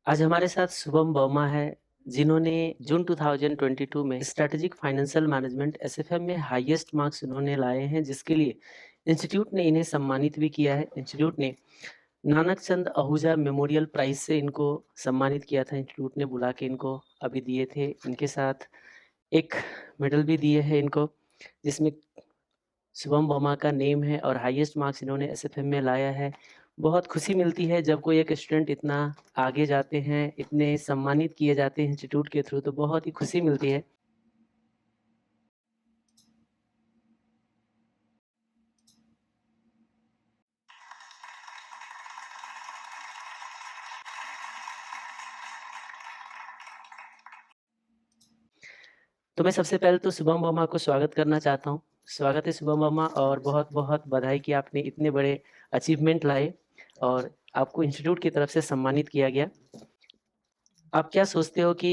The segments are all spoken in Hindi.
आज हमारे साथ शुभम वर्मा है, जिन्होंने जून 2022 में स्ट्रैटेजिक फाइनेंशियल मैनेजमेंट एसएफएम में हाईएस्ट मार्क्स उन्होंने लाए हैं, जिसके लिए इंस्टीट्यूट ने इन्हें सम्मानित भी किया है। इंस्टीट्यूट ने नानक चंद आहूजा मेमोरियल प्राइज से इनको सम्मानित किया था। इंस्टीट्यूट ने बुला के इनको अभी दिए थे। इनके साथ एक मेडल भी दिए हैं इनको, जिसमें शुभम वर्मा का नेम है और हाईएस्ट मार्क्स इन्होंने एसएफएम में लाया है। बहुत खुशी मिलती है जब कोई एक स्टूडेंट इतना आगे जाते हैं, इतने सम्मानित किए जाते हैं इंस्टीट्यूट के थ्रू, तो बहुत ही खुशी मिलती है। तो मैं सबसे पहले तो शुभम वर्मा को स्वागत करना चाहता हूँ। स्वागत है शुभम वर्मा, और बहुत-बहुत बधाई कि आपने इतने बड़े अचीवमेंट लाए और आपको इंस्टीट्यूट की तरफ से सम्मानित किया गया। आप क्या सोचते हो कि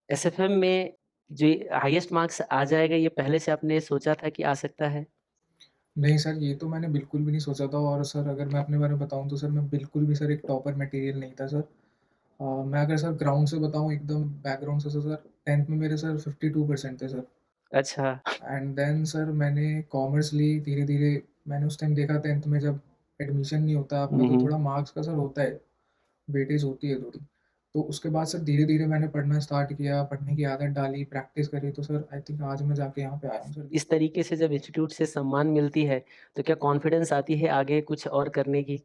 एसएफएम में जो हाईएस्ट मार्क्स आ जाएगा, ये पहले से आपने सोचा था कि आ सकता है? नहीं सर, ये तो मैंने बिल्कुल भी नहीं सोचा था और सर अगर मैं अपने बारे में बताऊँ तो सर मैं बिल्कुल भी सर एक टॉपर मटेरियल नहीं था सर। मैं अगर सर ग्राउंड से बताऊँ एकदम बैकग्राउंड से तो सर 10th में मेरे सर 52% थे सर। अच्छा। एंड देन सर मैंने कॉमर्स ली धीरे-धीरे। मैंने उस टाइम देखा 10th में जब एडमिशन नहीं होता आपका हुँ, तो हुँ। थोड़ा मार्क्स का सर होता है, वेटेज होती है थोड़ी। तो उसके बाद सर धीरे-धीरे मैंने पढ़ना स्टार्ट किया, पढ़ने की आदत डाली, प्रैक्टिस करी तो सर आई थिंक आज मैं जाके यहाँ पे आया हूँ सर। इस तरीके से जब इंस्टीट्यूट से सम्मान मिलती है, तो क्या कॉन्फिडेंस आती है आगे कुछ और करने की?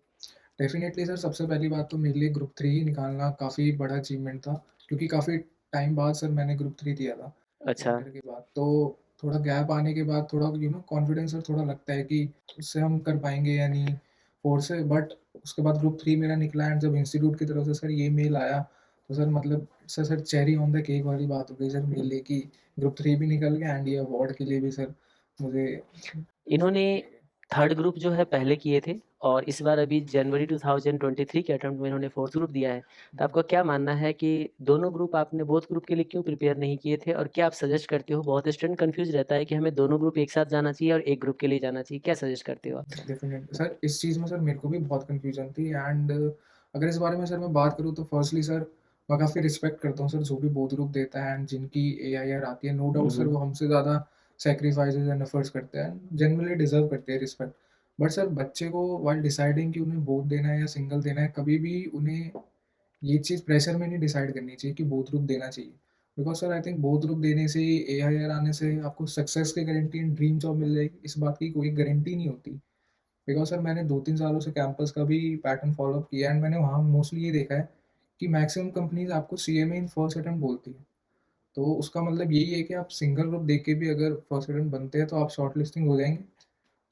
डेफ़िनेटली सर, सबसे पहली बात तो मेरे लिए ग्रुप 3 ही निकालना काफ़ी बड़ा अचीवमेंट था, क्योंकि काफ़ी टाइम बाद सर मैंने ग्रुप 3 दिया था, अच्छा। इंटर के बाद। तो थोड़ा गैप आने के बाद थोड़ा कॉन्फिडेंस सर थोड़ा लगता है कि उससे हम कर पाएँगे या नहीं, फ़ोर्स से। बट उसके बाद ग्रुप 3 मेरा निकला एंड जब इंस्टीट्यूट की तरफ से सर ये मेल आया, तो सर मतलब sir cherry on the cake वाली बात हो गई सर मेरे लिए कि ग्रुप 3 भी निकल गया एंड ये अवार्ड के लिए भी सर मुझे इन्होंने ले गए। थर्ड ग्रुप जो है पहले किए थे, और इस बार अभी जनवरी 2023 के अटेम्प्ट में इन्होंने फोर्थ ग्रुप दिया है। तो आपका क्या मानना है कि दोनों ग्रुप आपने बोथ ग्रुप के लिए क्यों प्रिपेयर नहीं किए थे, और क्या आप सजेस्ट करते हो? बहुत स्टूडेंट कंफ्यूज रहता है कि हमें दोनों ग्रुप एक साथ जाना चाहिए और एक ग्रुप के लिए जाना चाहिए। क्या सजेस्ट करते हो आप? डेफ़िनेटली सर, इस चीज़ में सर मेरे को भी बहुत कन्फ्यूज़न थी एंड अगर इस बारे में सर मैं बात करूँ तो फर्स्टली सर मैं काफ़ी रिस्पेक्ट करता हूँ सर जो भी बोध ग्रुप देता है एंड जिनकी एआईआर आती है, नो हुँ, डाउट सर हुँ। वो हमसे ज़्यादा सैक्रिफाइसेज़ एंड एफर्ट्स करते हैं, जेन्युइनली डिज़र्व करते हैं रिस्पेक्ट। बट सर बच्चे को व्हाइल डिसाइडिंग कि उन्हें बोथ देना है या सिंगल देना है, कभी भी उन्हें ये चीज़ प्रेशर में नहीं डिसाइड करनी चाहिए कि बोथ ग्रुप देना चाहिए। Because sir I think both group देने से, एआईआर आने से आपको सक्सेस की गारंटी एंड ड्रीम जॉब मिल जाएगी, इस बात की कोई गारंटी नहीं होती। बिकॉज़ सर मैंने 2-3 सालों से कैंपस का भी पैटर्न फ़ॉलो अप किया एंड मैंने वहाँ मोस्टली ये देखा है कि मैक्सिमम कंपनीज़ आपको सीएमए इन फर्स्ट अटेम्प्ट बोलती है। तो उसका मतलब यही है कि आप सिंगल ग्रुप देके भी अगर फर्स्ट अटेम्प्ट बनते हैं तो आप शॉर्ट लिस्टिंग हो जाएँगे।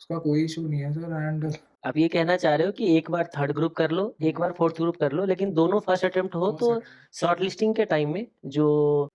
उसका कोई इश्यू नहीं है सर एंड आप ये कहना चाह रहे हो कि एक बार थर्ड ग्रुप कर लो, एक बार फोर्थ ग्रुप कर लो, लेकिन दोनों फर्स्ट अटेम्प्ट हो तो फर्स्ट अटेम्प्ट शॉर्ट लिस्टिंग के टाइम में जो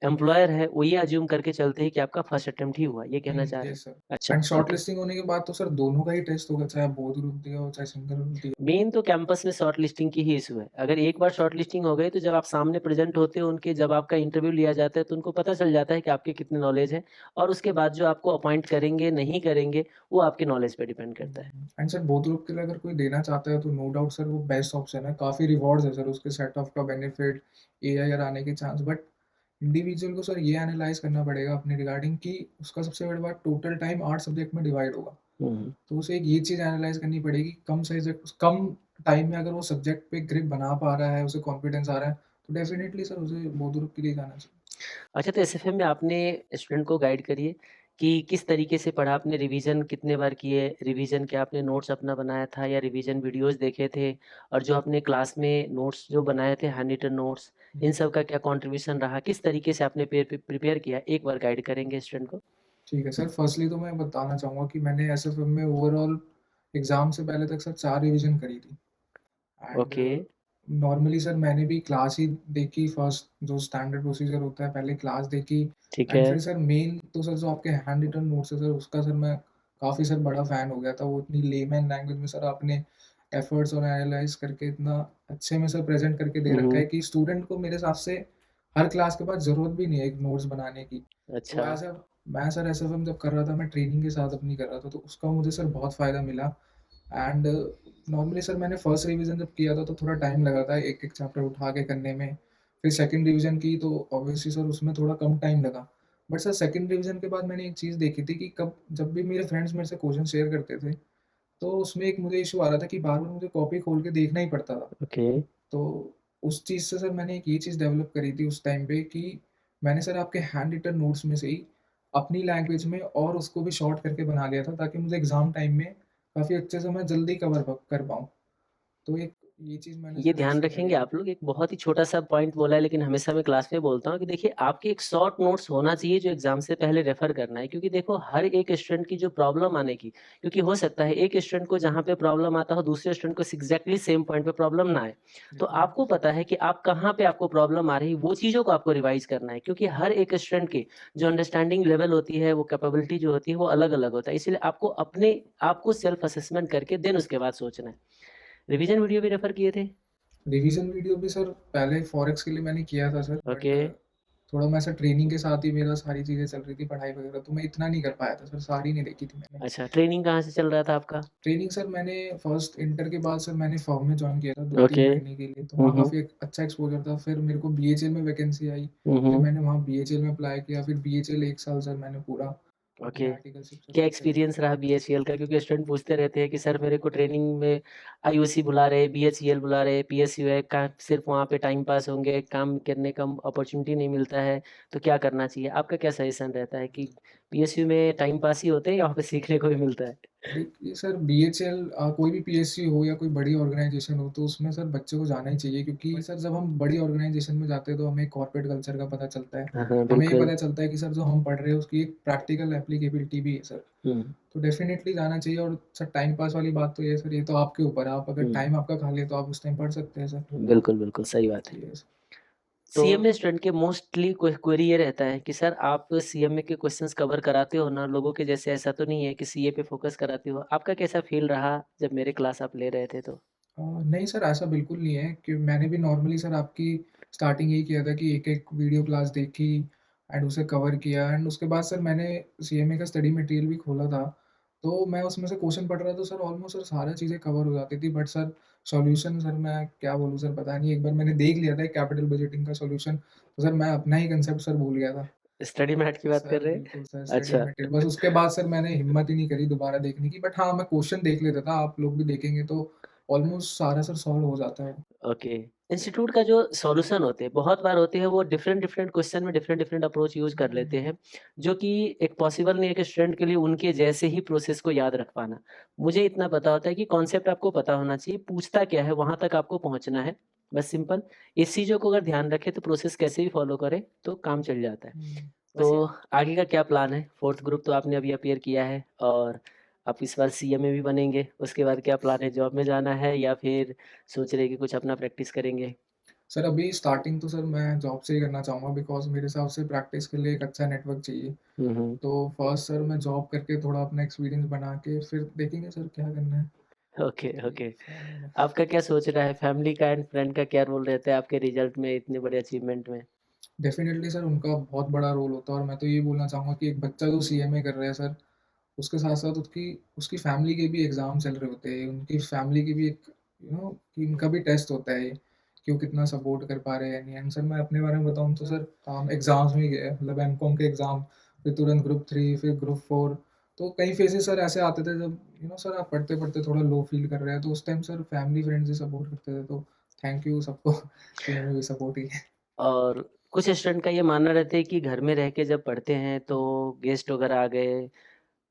एम्प्लॉयर है वो ये अज़्यूम करके चलते हैं कि आपका फर्स्ट अटेम्प्ट ही हुआ, ये कहना चाह रहे येस सर। हैं? अच्छा, एंड शॉर्ट ओके। लिस्टिंग होने के बाद तो सर दोनों का ही टेस्ट होगा, चाहे आप बोथ ग्रुप दिया हो, चाहे सिंगल ग्रुप दिया मेन तो कैंपस में शॉर्ट लिस्टिंग की ही इशू है। अगर एक बार शॉर्ट लिस्टिंग हो गई, तो जब आप सामने प्रेज़ेंट होते हो उनके, जब आपका इंटरव्यू लिया जाता है, तो उनको पता चल जाता है कि आपके कितने नॉलेज है, और उसके बाद जो आपको अपॉइंट करेंगे, नहीं करेंगे, वो आपके नॉलेज पे डिपेंड करता है। एंड सर बोथ ग्रुप के लिए अगर कोई देना चाहता है तो नो डाउट सर वो बेस्ट ऑप्शन है। काफ़ी रिवॉर्ड्स है सर उसके, सेट ऑफ का बेनिफिट, एआईआर आने के चांस। बट इंडिविजुअल को सर ये एनालाइज़ करना पड़ेगा अपने रिगार्डिंग कि उसका सबसे बड़ी बात टोटल टाइम 8 सब्जेक्ट में डिवाइड होगा। हुँ, हुँ। तो उसे एक ये चीज़ एनालाइज़ करनी पड़ेगी कम टाइम में अगर वो सब्जेक्ट पे ग्रिप बना पा रहा है, उसे कॉन्फिडेंस आ रहा है, तो डेफ़िनिटली सर उसे बोथ ग्रुप के लिए जाना चाहिए। अच्छा, तो एसएफएम में आपने स्टूडेंट को गाइड करिए कि किस तरीके से पढ़ा आपने, रिवीजन कितने बार किए, रिवीजन क्या आपने नोट्स अपना बनाया था या रिवीजन वीडियोज़ देखे थे? और जो आपने क्लास में नोट्स जो बनाए थे, हैंड रिटन नोट्स, इन सब का क्या कंट्रीब्यूशन रहा? किस तरीके से आपने प्रिपेयर किया? एक बार गाइड करेंगे स्टूडेंट को? ठीक है सर, फर्स्टली तो मैं बताना चाहूँगा कि मैंने एसएफएम में ओवरऑल एग्ज़ाम से पहले तक सर 4 रिवीज़न करी थी। एंड ओके, नॉर्मली सर मैंने भी क्लास ही देखी फर्स्ट, जो स्टैंडर्ड प्रोसीजर होता है, पहले क्लास देखी ठीक एंड है। फिर सर मेन तो सर जो आपके हैंड रिटन नोट्स है सर उसका सर मैं काफ़ी सर बड़ा फ़ैन हो गया था। वो इतनी लेमैन लैंग्वेज में सर आपने एफर्ट्स और एनालाइज़ करके इतना अच्छे में सर प्रेज़ेंट करके दे हुँ, रखा है हुँ। कि स्टूडेंट को मेरे हिसाब से हर क्लास के बाद ज़रूरत भी नहीं है एक नोट्स बनाने की। तो अच्छा। मैं सर एसएफएम जब कर रहा था, मैं ट्रेनिंग के साथ अपनी कर रहा था, तो उसका मुझे सर बहुत फ़ायदा मिला एंड नॉर्मली सर मैंने फर्स्ट रिवीजन जब किया था तो थोड़ा टाइम लगा था एक-एक चैप्टर उठा के करने में। फिर सेकंड रिवीजन की तो ऑब्वियसली सर उसमें थोड़ा कम टाइम लगा। बट सर सेकंड रिवीजन के बाद मैंने एक चीज़ देखी थी कि कब जब भी मेरे फ्रेंड्स मेरे से क्वेश्चन शेयर करते थे, तो उसमें एक मुझे इश्यू आ रहा था कि बार-बार मुझे कॉपी खोल के देखना ही पड़ता था। ओके। तो उस चीज़ से सर मैंने एक ये चीज़ डेवलप करी थी उस टाइम पे कि मैंने सर आपके हैंड रिटन नोट्स में से ही अपनी लैंग्वेज में और उसको भी शॉर्ट करके बना लिया था ताकि मुझे एग्ज़ाम टाइम में काफ़ी अच्छे से मैं जल्दी कवर प कर पाऊँ। तो एक ये चीज़ मैंने ये सर ध्यान ऐसे करी रखेंगे थी। आप लोग, एक बहुत ही छोटा-सा पॉइंट बोला है, लेकिन हमेशा मैं क्लास में बोलता हूँ कि देखिए आपके एक शॉर्ट नोट्स होना चाहिए जो एग्ज़ाम से पहले रेफ़र करना है, क्योंकि देखो हर एक स्टूडेंट की जो प्रॉब्लम आने की, क्योंकि हो सकता है एक स्टूडेंट को जहाँ पे प्रॉब्लम आता हो दूसरे स्टूडेंट को एग्ज़ैक्टली सेम पॉइंट पे प्रॉब्लम ना आए। तो डेफ़िनिटली आपको सर। पता है कि आप कहाँ पे आपको प्रॉब्लम आ रही है, वो चीज़ों को आपको रिवाइज़ करना है, क्योंकि हर एक स्टूडेंट की जो अंडरस्टैंडिंग लेवल होती है, वो कैपेबिलिटी जो होती है वो अलग-अलग होता है। इसलिए आपको अपने आप को सेल्फ असेसमेंट करके देन उसके बाद सोचना है। रिवीजन वीडियो भी रेफ़र किए थे? रिवीज़न वीडियो भी सर पहले फॉरेक्स के लिए मैंने किया था सर ओके। बट थोड़ा मैं सर ट्रेनिंग के साथ ही मेरा सारी चीज़ें चल रही थी पढ़ाई वगैरह तो मैं इतना नहीं कर पाया था सर, सारी नहीं देखी थी मैंने। अच्छा, ट्रेनिंग कहाँ से चल रहा था आपका? ट्रेनिंग सर मैंने फर्स्ट इंटर के बाद सर मैंने फर्म में जॉइन किया था 2-3 ओके। महीने के लिए, तो हुँ, वहाँ हुँ। काफ़ी एक अच्छा एक्सपोज़र था। फिर मेरे को बीएचएल में वैकेंसी आई, हुँ, फिर हुँ। मैंने वहाँ बीएचएल में अप्लाई किया, फिर बीएचएल 1 साल सर मैंने पूरा अपने ओके। आर्टिकलशिप से क्या सर करी। एक्सपीरियंस रहा बीएचईएल का? क्योंकि स्टूडेंट पूछते रहते हैं कि सर मेरे को ट्रेनिंग में आईओसी बुला रहे हैं, बीएचईएल बुला रहे हैं, पीएसयू है, का सिर्फ़ वहाँ पे टाइम पास होंगे, काम करने का अपॉर्च्युनिटी नहीं मिलता है, तो क्या करना चाहिए? आपका क्या सजेशन रहता है कि पीएसयू में टाइम पास ही होते हैं या वहाँ पे सीखने को भी मिलता है? देखिए सर बीएचएल कोई भी पीएसयू हो या कोई बड़ी ऑर्गेनाइज़ेशन हो, तो उसमें सर बच्चे को जाना ही चाहिए क्योंकि सर जब हम बड़ी ऑर्गेनाइज़ेशन में जाते हैं, तो हमें कॉर्पोरेट कल्चर का पता चलता है। हाँ, हाँ, हमें ये बिल्कुल। पता चलता है कि सर जो हम पढ़ रहे हैं, उसकी एक प्रैक्टिकल एप्लीकेबिलिटी भी है सर। हुँ, तो डेफ़िनेटली जाना चाहिए और सर टाइम पास वाली बात तो ये है सर, ये तो आपके ऊपर है। आप अगर हुँ। टाइम आपका खाली है, तो आप उस टाइम पढ़ सकते हैं सर। बिल्कुल, बिल्कुल, सही बात है। यस। तो सीएमए स्टूडेंट के मोस्टली क्वेरी ये रहता है कि सर आप सीएमए के क्वेश्चंस कवर कराते हो ना? लोगों के जैसे ऐसा तो नहीं है कि सीए पे फोकस कराते हो? आपका कैसा फ़ील रहा जब मेरे क्लास आप ले रहे थे तो? नहीं सर ऐसा बिल्कुल नहीं है कि मैंने भी नॉर्मली सर आपकी स्टार्टिंग यही किया था कि एक-एक वीडियो क्लास देखी एंड उसे कवर किया एंड उसके बाद सर मैंने सीएमए का स्टडी मटेरियल भी खोला था। तो मैं उसमें से क्वेश्चन पढ़ रहा था सर ऑलमोस्ट सर सारी चीज़ें कवर हो जाती थी बट सर सॉल्यूशन सर मैं क्या बोलूँ सर पता नहीं एक बार मैंने देख लिया था कैपिटल बजटिंग का सॉल्यूशन तो सर मैं अपना ही कांसेप्ट सर भूल गया था। स्टडी मैट की बात कर सर रहे हैं? बिल्कुल सर स्टडी अच्छा। मटेरियल बस उसके बाद सर मैंने हिम्मत ही नहीं करी दोबारा देखने की बट हाँ, मैं क्वेश्चन देख लेता था, आप लोग भी देखेंगे तो ऑलमोस्ट सारा सर सॉल्व हो जाता है। ओके। इंस्टीट्यूट का जो सॉल्यूशन होते हैं, बहुत बार होते हैं वो डिफरेंट डिफरेंट क्वेश्चन में डिफरेंट डिफरेंट अप्रोच यूज़ कर हुँ, लेते हैं, जो कि एक पॉसिबल नहीं है कि स्टूडेंट के लिए उनके जैसे ही प्रोसेस को याद रख पाना। मुझे इतना पता होता है कि कॉन्सेप्ट आपको पता होना चाहिए, पूछता क्या है वहाँ तक आपको पहुँचना है, बस सिंपल। इस चीज़ों को अगर ध्यान रखें तो प्रोसेस कैसे भी फॉलो करें तो काम चल जाता है। हुँ। तो आगे का क्या प्लान है? 4th ग्रुप तो आपने अभी अपीयर किया है और आप इस बार सीएमए भी बनेंगे, उसके बाद क्या प्लान है? जॉब में जाना है या फिर सोच रहे हैं कि कुछ अपना प्रैक्टिस करेंगे? सर अभी स्टार्टिंग तो सर मैं जॉब से ही करना चाहूँगा बिकॉज़ मेरे हिसाब से प्रैक्टिस के लिए एक अच्छा नेटवर्क चाहिए। हुँ, हुँ। तो फर्स्ट सर मैं जॉब करके थोड़ा अपना एक्सपीरियंस बना के फिर देखेंगे सर क्या करना है। ओके, जी, ओके। फाइनल में। आपका क्या सोच रहा है? फैमिली का एंड फ्रेंड का क्या रोल रहता है आपके रिज़ल्ट में, इतने बड़े अचीवमेंट में? डेफ़िनिटली सर उनका बहुत बड़ा रोल होता है और मैं तो ये बोलना चाहूँगा कि एक बच्चा जो सीएमए कर रहा है सर उसके साथ-साथ उसकी उसकी फैमिली के भी एग्ज़ाम चल रहे होते हैं। उनकी फैमिली की भी एक कि उनका भी टेस्ट होता है ये, कि वो कितना सपोर्ट कर पा रहे हैं या नहीं। एंड सर मैं अपने बारे में बताऊँ तो सर एग्ज़ाम्स में ही गए मतलब एमकॉम के एग्ज़ाम, फिर तुरंत ग्रुप 3 फिर ग्रुप 4 तो कई फेजेज़ सर ऐसे आते थे जब सर आप पढ़ते-पढ़ते थोड़ा लो फ़ील कर रहे हैं, तो उस टाइम सर फैमिली फ्रेंड्स ही सपोर्ट करते थे। तो थैंक यू सबको जिन्होंने भी सपोर्ट किया। और कुछ स्टूडेंट का ये मानना रहता है कि घर में रह के जब पढ़ते हैं तो गेस्ट वगैरह आ गए,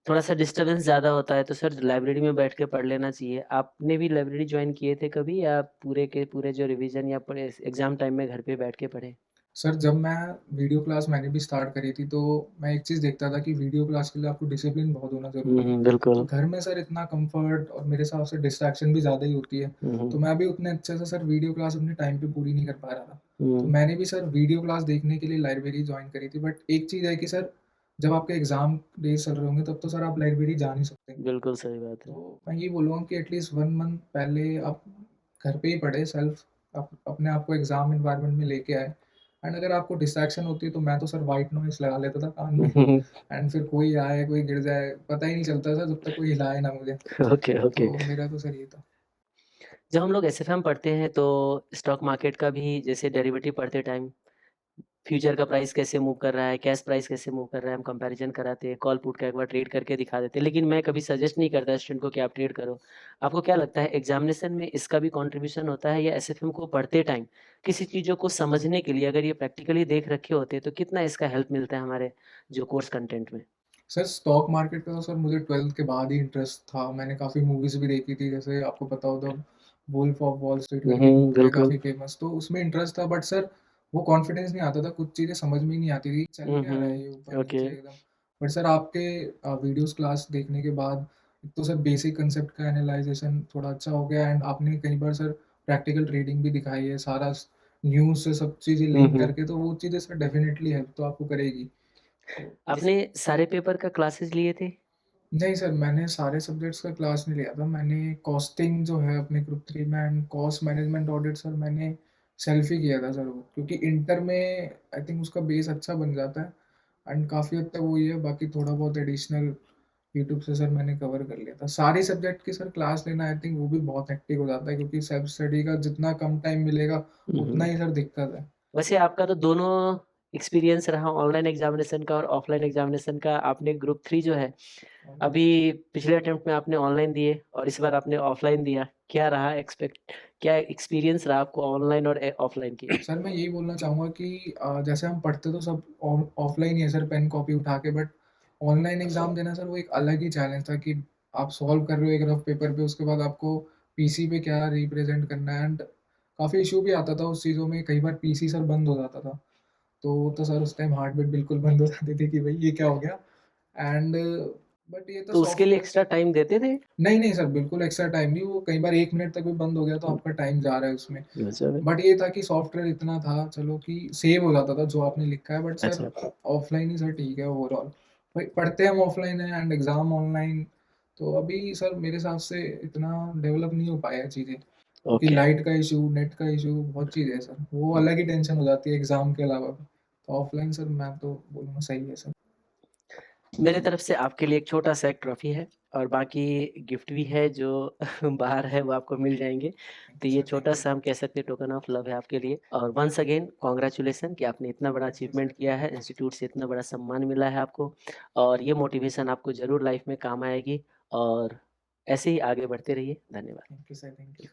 थोड़ा-सा डिस्टर्बेंस ज़्यादा होता है तो सर लाइब्रेरी में बैठ के पढ़ लेना चाहिए। आपने भी लाइब्रेरी जॉइन किए थे कभी या पूरे के पूरे जो रिवीजन या पढ़े एग्ज़ाम टाइम में घर पे बैठ के पढ़े? सर जब मैं वीडियो क्लास मैंने भी स्टार्ट करी थी, तो मैं एक चीज़ देखता था कि वीडियो क्लास के लिए आपको डिसिप्लिन बहुत होना हुँ, ज़रूरी है। हुँ, तो बिल्कुल। घर में सर इतना कम्फ़र्ट और मेरे हिसाब से डिस्ट्रैक्शन भी ज़्यादा ही होती है, हुँ, तो हुँ। मैं भी उतने अच्छे से सर वीडियो क्लास अपने टाइम पे पूरी नहीं कर पा रहा था। तो हुँ, मैंने भी सर वीडियो क्लास देखने के लिए लाइब्रेरी जॉइन करी थी, बट एक चीज़ है कि सर जब आपके एग्ज़ाम डेज़ चल रहे होंगे, तब तो सर आप लाइब्रेरी जा नहीं सकते। बिल्कुल सही बात है। तो मैं ये बोलूँगा कि एटलीस्ट 1 मंथ पहले आप घर पे ही पढ़ें सेल्फ अपने आप को एग्ज़ाम एनवायरनमेंट में लेके आएँ एंड अगर आपको डिस्ट्रैक्शन होती है तो मैं तो सर व्हाइट नॉइज़ लगा लेता था कान में एंड फिर कोई आए, कोई गिर जाए, पता ही नहीं चलता था जब तक कोई हिलाए ना मुझे। Okay, okay. तो मेरा तो सर ये था। जब हम लोग एसएफएम पढ़ते हैं तो स्टॉक मार्केट का भी जैसे डेरिवेटिव पढ़ते टाइम फ्यूचर का प्राइस कैसे मूव कर रहा है, कैश प्राइस कैसे मूव कर रहा है, हम कंपैरिज़न कराते हैं, कॉल पुट का एक बार ट्रेड करके दिखा देते हैं। लेकिन मैं कभी सजेस्ट नहीं करता स्टूडेंट को कि आप ट्रेड करो। आपको क्या लगता है एग्ज़ामिनेशन में इसका भी कंट्रीब्यूशन होता है या एसएफएम को पढ़ते टाइम किसी चीज़ों को समझने के लिए अगर ये प्रैक्टिकली देख रखे होते तो कितना इसका हेल्प मिलता है हमारे जो कोर्स कंटेंट में? सर स्टॉक मार्केट का तो सर मुझे 12th के बाद ही इंटरेस्ट था। मैंने काफ़ी मूवीज़ भी देखी थी, जैसे आपको पता हो तो वुल्फ ऑफ वॉल स्ट्रीट करके एक मूवी है बिल्कुल। काफ़ी फ़ेमस, तो उसमें इंटरेस्ट था, बट सर वो कॉन्फिडेंस नहीं आता था, कुछ चीज़ें समझ में ही नहीं आती थी, चल क्या रहा है ये ओके। ऊपर-नीचे एकदम। बट सर आपके वीडियोज़ क्लास देखने के बाद एक तो सर बेसिक कांसेप्ट का एनालाइज़ेशन थोड़ा अच्छा हो गया, एंड आपने कई बार सर प्रैक्टिकल ट्रेडिंग भी दिखाई है, सारा न्यूज़ से सब चीज़ें लिंक करके, तो वो चीज़ें सर डेफ़िनेटली हेल्प तो आपको करेगी। तो जिस आपने सारे पेपर का क्लासेस लिए थे? नहीं सर, मैंने सारे सब्जेक्ट्स का क्लास नहीं लिया था। मैंने कॉस्टिंग जो है अपने ग्रुप 3 में and cost management audit sir मैंने सेल्फ ही किया था सर वो। क्योंकि इंटर में आई थिंक उसका बेस अच्छा बन जाता है एंड काफ़ी हद तक वही है, बाकी थोड़ा बहुत एडिशनल यूट्यूब से सर मैंने कवर कर लिया था। सारी सब्जेक्ट की सर क्लास लेना आई थिंक वो भी बहुत हेक्टिक हो जाता है, क्योंकि सेल्फ स्टडी का जितना कम टाइम मिलेगा, हुँ, उतना हुँ। ही सर दिक्कत है। वैसे आपका तो दोनों एक्सपीरियंस रहा ऑनलाइन एग्ज़ामिनेशन का और ऑफ़लाइन एग्ज़ामिनेशन का। आपने ग्रुप 3 जो है, अभी पिछले अटेम्प्ट में आपने ऑनलाइन दिए और इस बार आपने ऑफ़लाइन दिया। क्या एक्सपीरियंस रहा आपको ऑनलाइन और ऑफ़लाइन की? सर मैं यही बोलना चाहूँगा कि जैसे हम पढ़ते तो सब ऑफलाइन ही है सर, पेन कॉपी उठा के, बट ऑनलाइन एग्ज़ाम देना सर वो एक अलग ही चैलेंज था कि आप सॉल्व कर रहे हो एक रफ पेपर पे, उसके बाद आपको पीसी पे क्या रिप्रेजेंट करना है, एंड काफ़ी इशू भी आता था उस चीज़ों में, कई बार पीसी सर बंद हो जाता था। तो सर उस टाइम हार्ट बीट बिल्कुल बंद हो जाती थी कि भाई ये क्या हो गया? एंड बट ये तो तो उसके लिए सॉफ्टवेयर। एक्स्ट्रा टाइम देते थे? नहीं, नहीं सर, बिल्कुल एक्स्ट्रा टाइम नहीं, वो कई बार 1 मिनट तक भी बंद हो गया तो आपका टाइम जा रहा है उसमें। अच्छा, बट ये था कि सॉफ्टवेयर इतना था चलो कि सेव हो जाता था जो आपने लिखा है, बट सर अच्छा। ऑफलाइन ही सर ठीक है ओवरऑल। भाई पढ़ते हम ऑफलाइन हैं एंड एग्ज़ाम ऑनलाइन, तो अभी सर मेरे हिसाब से इतना डेवलप नहीं हो पाया है चीज़ें, क्योंकि ओके। लाइट का इश्यू, नेट का इश्यू, बहुत चीज़ है सर। वो अलग ही टेंशन हो जाती है एग्ज़ाम के अलावा भी। तो ऑफलाइन सर मैं तो बोलूँगा सही है सर। मेरे तरफ से आपके लिए एक छोटा-सा एक ट्रॉफ़ी है और बाकी गिफ्ट भी है जो बाहर है वो आपको मिल जाएँगे। थैंक तो यू ये सर, थैंक यू। छोटा-सा हम कह सकते हैं टोकन ऑफ लव है आपके लिए और वन्स अगेन कांग्रेचुलेशन कि आपने इतना बड़ा थैंक यू अचीवमेंट सर, किया है, इंस्टीट्यूट से इतना बड़ा सम्मान मिला है आपको और ये मोटिवेशन आपको ज़रूर लाइफ़ में काम आएगी और ऐसे ही आगे बढ़ते रहिए। धन्यवाद। Thank you sir, thank you.